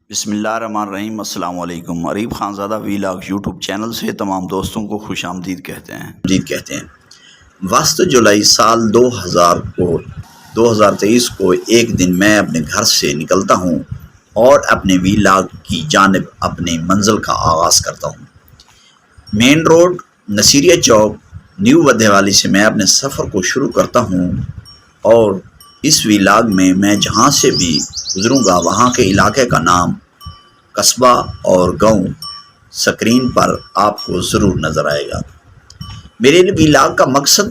بسم اللہ الرحمن الرحیم۔ السلام علیکم۔ عریب خانزادہ ویلاگ یوٹیوب چینل سے تمام دوستوں کو خوش آمدید کہتے ہیں۔ وسط جولائی سال 2023 کو ایک دن میں اپنے گھر سے نکلتا ہوں اور اپنے ویلاگ کی جانب اپنی منزل کا آغاز کرتا ہوں۔ مین روڈ نصیریہ چوک نیو ودھے والی سے میں اپنے سفر کو شروع کرتا ہوں اور اس ویلاگ میں جہاں سے بھی گزروں گا وہاں کے علاقے کا نام، قصبہ اور گاؤں سکرین پر آپ کو ضرور نظر آئے گا۔ میرے ویلاگ کا مقصد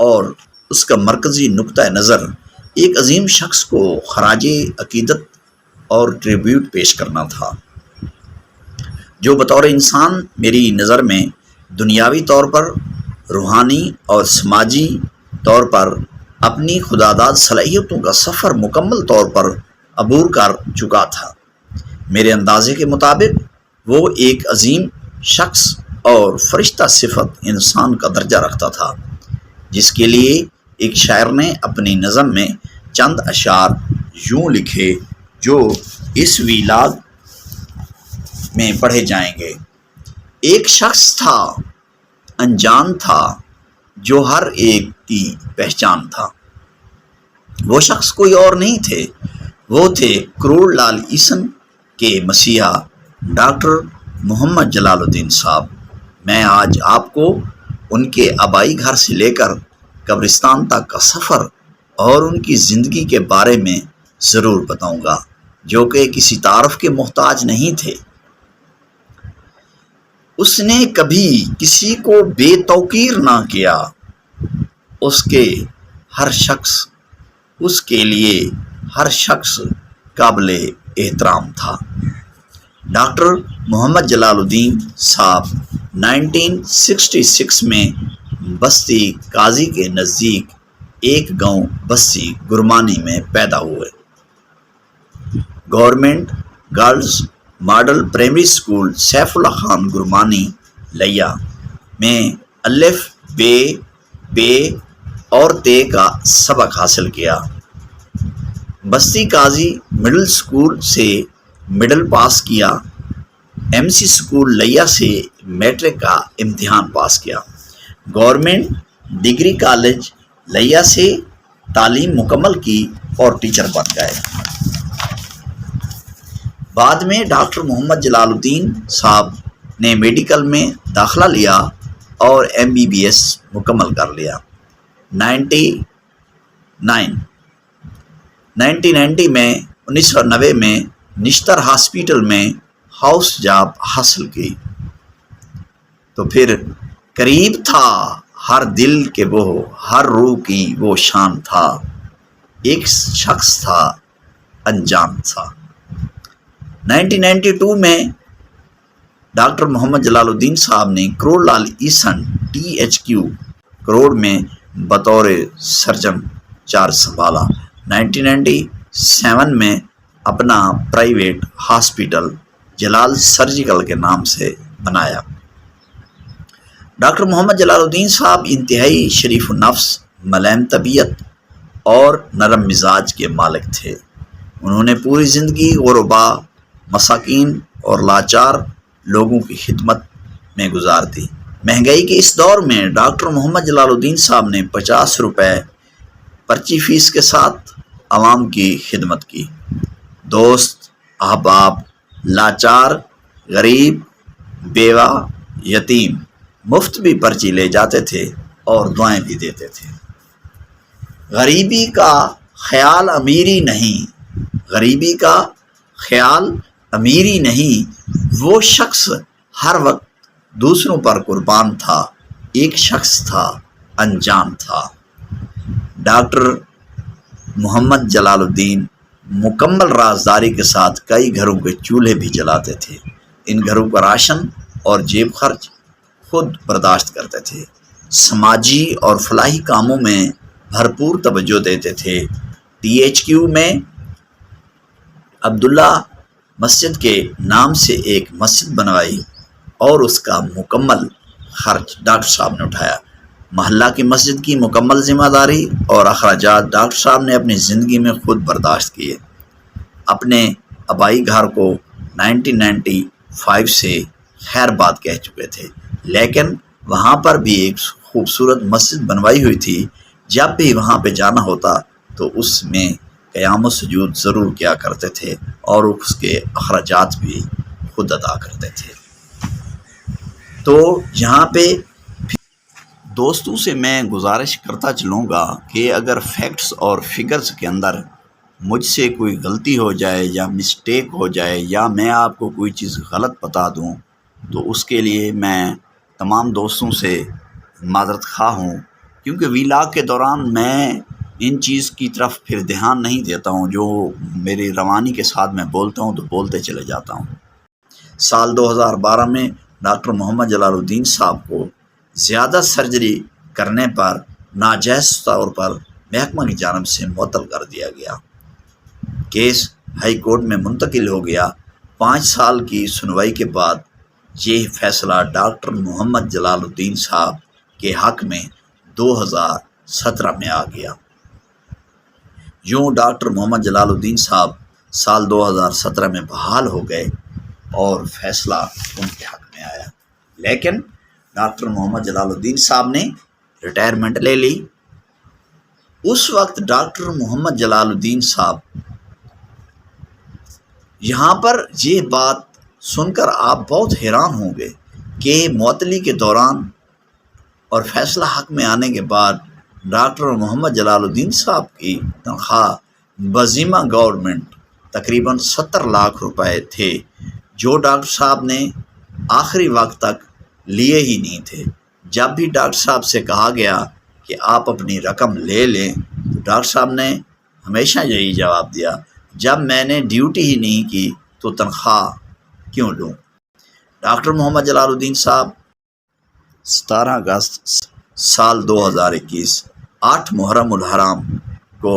اور اس کا مرکزی نقطہ نظر ایک عظیم شخص کو خراج عقیدت اور ٹریبیوٹ پیش کرنا تھا، جو بطور انسان میری نظر میں دنیاوی طور پر، روحانی اور سماجی طور پر اپنی خداداد صلاحیتوں کا سفر مکمل طور پر عبور کر چکا تھا۔ میرے اندازے کے مطابق وہ ایک عظیم شخص اور فرشتہ صفت انسان کا درجہ رکھتا تھا، جس کے لیے ایک شاعر نے اپنی نظم میں چند اشعار یوں لکھے جو اس ویلاگ میں پڑھے جائیں گے۔ ایک شخص تھا، انجان تھا، جو ہر ایک کی پہچان تھا۔ وہ شخص کوئی اور نہیں تھے، وہ تھے کروڑ لال عیسن کے مسیحا ڈاکٹر محمد جلال الدین صاحب۔ میں آج آپ کو ان کے آبائی گھر سے لے کر قبرستان تک کا سفر اور ان کی زندگی کے بارے میں ضرور بتاؤں گا، جو کہ کسی تعارف کے محتاج نہیں تھے۔ اس نے کبھی کسی کو بے توقیر نہ کیا، اس کے لیے ہر شخص قابل احترام تھا۔ ڈاکٹر محمد جلال الدین صاحب 1966 میں بستی قاضی کے نزدیک ایک گاؤں بستی گرمانی میں پیدا ہوئے۔ Government girls model primary school Saifullah Khan Gurmani Layyah میں الف بے اور تے کا سبق حاصل کیا۔ بستی قاضی مڈل اسکول سے مڈل پاس کیا۔ ایم سی اسکول لیا سے میٹرک کا امتحان پاس کیا۔ گورنمنٹ ڈگری کالج لیا سے تعلیم مکمل کی اور ٹیچر بن گئے۔ بعد میں ڈاکٹر محمد جلال الدین صاحب نے میڈیکل میں داخلہ لیا اور MBBS مکمل کر لیا۔ 1990 میں نشتر ہاسپٹل میں ہاؤس جاب حاصل کی۔ تو پھر قریب تھا ہر دل کے وہ، ہر روح کی وہ شان تھا، ایک شخص تھا، انجان تھا۔ 1992 میں ڈاکٹر محمد جلال الدین صاحب نے کروڑ لال عیسن THQ کروڑ میں بطور سرجن چارج سنبھالا۔ 1997 میں اپنا پرائیویٹ ہاسپٹل جلال سرجیکل کے نام سے بنایا۔ ڈاکٹر محمد جلال الدین صاحب انتہائی شریف النفس، ملائم طبیعت اور نرم مزاج کے مالک تھے۔ انہوں نے پوری زندگی غربا، مساکین اور لاچار لوگوں کی خدمت میں گزار دی۔ مہنگائی کے اس دور میں ڈاکٹر محمد جلال الدین صاحب نے 50 روپے پرچی فیس کے ساتھ عوام کی خدمت کی۔ دوست، احباب، لاچار، غریب، بیوہ، یتیم مفت بھی پرچی لے جاتے تھے اور دعائیں بھی دیتے تھے۔ غریبی کا خیال امیری نہیں، وہ شخص ہر وقت دوسروں پر قربان تھا، ایک شخص تھا، انجان تھا۔ ڈاکٹر محمد جلال الدین مکمل رازداری کے ساتھ کئی گھروں کے چولہے بھی جلاتے تھے۔ ان گھروں کا راشن اور جیب خرچ خود برداشت کرتے تھے۔ سماجی اور فلاحی کاموں میں بھرپور توجہ دیتے تھے۔ THQ میں عبداللہ مسجد کے نام سے ایک مسجد بنوائی اور اس کا مکمل خرچ ڈاکٹر صاحب نے اٹھایا۔ محلہ کی مسجد کی مکمل ذمہ داری اور اخراجات ڈاکٹر صاحب نے اپنی زندگی میں خود برداشت کیے۔ اپنے آبائی گھر کو 1995 سے خیر بات کہہ چکے تھے، لیکن وہاں پر بھی ایک خوبصورت مسجد بنوائی ہوئی تھی۔ جب بھی وہاں پہ جانا ہوتا تو اس میں قیام و سجود ضرور کیا کرتے تھے اور اس کے اخراجات بھی خود ادا کرتے تھے۔ تو یہاں پہ دوستوں سے میں گزارش کرتا چلوں گا کہ اگر فیکٹس اور فگرز کے اندر مجھ سے کوئی غلطی ہو جائے یا مسٹیک ہو جائے یا میں آپ کو کوئی چیز غلط بتا دوں تو اس کے لیے میں تمام دوستوں سے معذرت خواہ ہوں، کیونکہ ویلاگ کے دوران میں ان چیز کی طرف پھر دھیان نہیں دیتا ہوں، جو میری روانی کے ساتھ میں بولتا ہوں تو بولتے چلے جاتا ہوں۔ سال 2012 میں ڈاکٹر محمد جلال الدین صاحب کو زیادہ سرجری کرنے پر ناجائز طور پر محکمہ کی جانب سے معطل کر دیا گیا۔ کیس ہائی کورٹ میں منتقل ہو گیا۔ 5 سال کی سنوائی کے بعد یہ فیصلہ ڈاکٹر محمد جلال الدین صاحب کے حق میں 2017 میں آ گیا۔ یوں ڈاکٹر محمد جلال الدین صاحب سال 2017 میں بحال ہو گئے اور فیصلہ ان کے حق میں آیا، لیکن ڈاکٹر محمد جلال الدین صاحب نے ریٹائرمنٹ لے لی۔ اس وقت ڈاکٹر محمد جلال الدین صاحب، یہاں پر یہ بات سن کر آپ بہت حیران ہوں گے کہ معطلی کے دوران اور فیصلہ حق میں آنے کے بعد ڈاکٹر محمد جلال الدین صاحب کی تنخواہ بذمہ گورنمنٹ تقریباً 70 لاکھ روپے تھے، جو ڈاکٹر صاحب نے آخری وقت تک لیے ہی نہیں تھے۔ جب بھی ڈاکٹر صاحب سے کہا گیا کہ آپ اپنی رقم لے لیں تو ڈاکٹر صاحب نے ہمیشہ یہی جواب دیا، جب میں نے ڈیوٹی ہی نہیں کی تو تنخواہ کیوں لوں۔ ڈاکٹر محمد جلال الدین صاحب 17 اگست سال 2021 8 محرم الحرام کو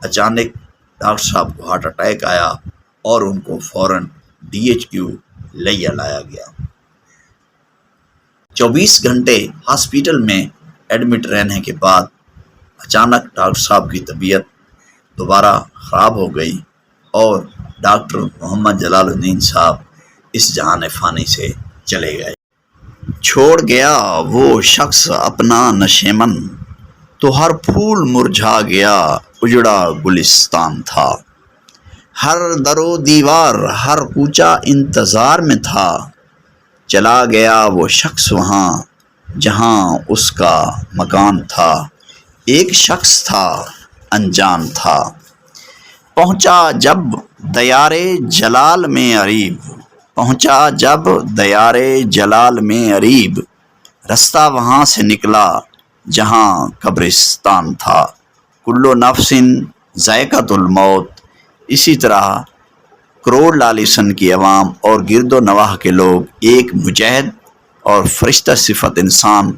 اچانک ڈاکٹر صاحب کو ہارٹ اٹیک آیا اور ان کو فوراً DHQ لیا لایا گیا۔ 24 گھنٹے ہاسپیٹل میں ایڈمٹ رہنے کے بعد اچانک ڈاکٹر صاحب کی طبیعت دوبارہ خراب ہو گئی اور ڈاکٹر محمد جلال الدین صاحب اس جہان فانی سے چلے گئے۔ چھوڑ گیا وہ شخص اپنا نشیمن، تو ہر پھول مرجھا گیا، اجڑا گلستان تھا۔ ہر در و دیوار، ہر کوچہ انتظار میں تھا، چلا گیا وہ شخص وہاں جہاں اس کا مکان تھا۔ ایک شخص تھا انجان تھا، پہنچا جب دیار جلال میں عریب، پہنچا جب دیار جلال میں عریب، رستہ وہاں سے نکلا جہاں قبرستان تھا۔ کلو نفس ذائقۃ الموت۔ اسی طرح کروڑ لالیسن کی عوام اور گرد و نواح کے لوگ ایک مجاہد اور فرشتہ صفت انسان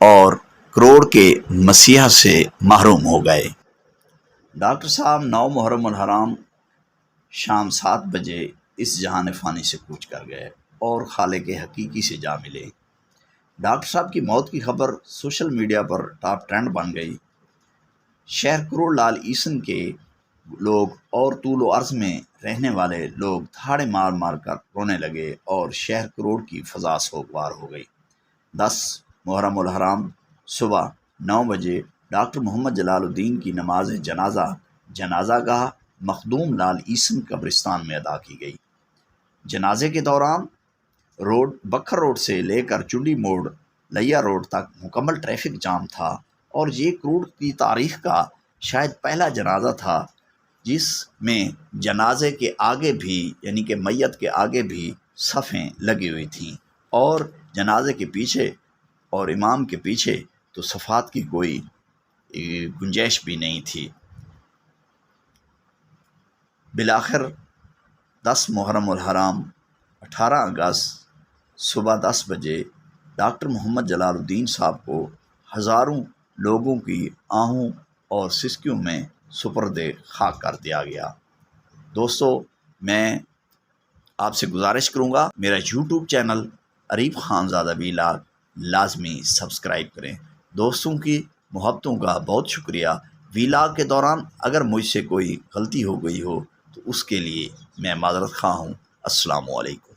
اور کروڑ کے مسیح سے محروم ہو گئے۔ ڈاکٹر صاحب 9 محرم الحرام شام 7 بجے اس جہان فانی سے کوچ کر گئے اور خالق حقیقی سے جا ملے۔ ڈاکٹر صاحب کی موت کی خبر سوشل میڈیا پر ٹاپ ٹرینڈ بن گئی۔ شہر کروڑ لال عیسن کے لوگ اور طول و عرض میں رہنے والے لوگ دھاڑے مار مار کر رونے لگے اور شہر کروڑ کی فضا سوگوار ہو گئی۔ 10 محرم الحرام صبح 9 بجے ڈاکٹر محمد جلال الدین کی نماز جنازہ گاہ مخدوم لال عیسن قبرستان میں ادا کی گئی۔ جنازے کے دوران بکھر روڈ سے لے کر چنڈی موڑ لیا روڈ تک مکمل ٹریفک جام تھا اور یہ کروڑ کی تاریخ کا شاید پہلا جنازہ تھا جس میں جنازے کے آگے بھی یعنی کہ میت کے آگے بھی صفیں لگی ہوئی تھیں اور جنازے کے پیچھے اور امام کے پیچھے تو صفات کی کوئی گنجائش بھی نہیں تھی۔ بالآخر 10 محرم الحرام 18 اگست صبح 10 بجے ڈاکٹر محمد جلال الدین صاحب کو ہزاروں لوگوں کی آہوں اور سسکیوں میں سپرد خاک کر دیا گیا۔ دوستو، میں آپ سے گزارش کروں گا میرا یوٹیوب چینل عریف خان زادہ ویلاگ لازمی سبسکرائب کریں۔ دوستوں کی محبتوں کا بہت شکریہ۔ ویلاگ کے دوران اگر مجھ سے کوئی غلطی ہو گئی ہو تو اس کے لیے میں معذرت خواہ ہوں۔ السلام علیکم۔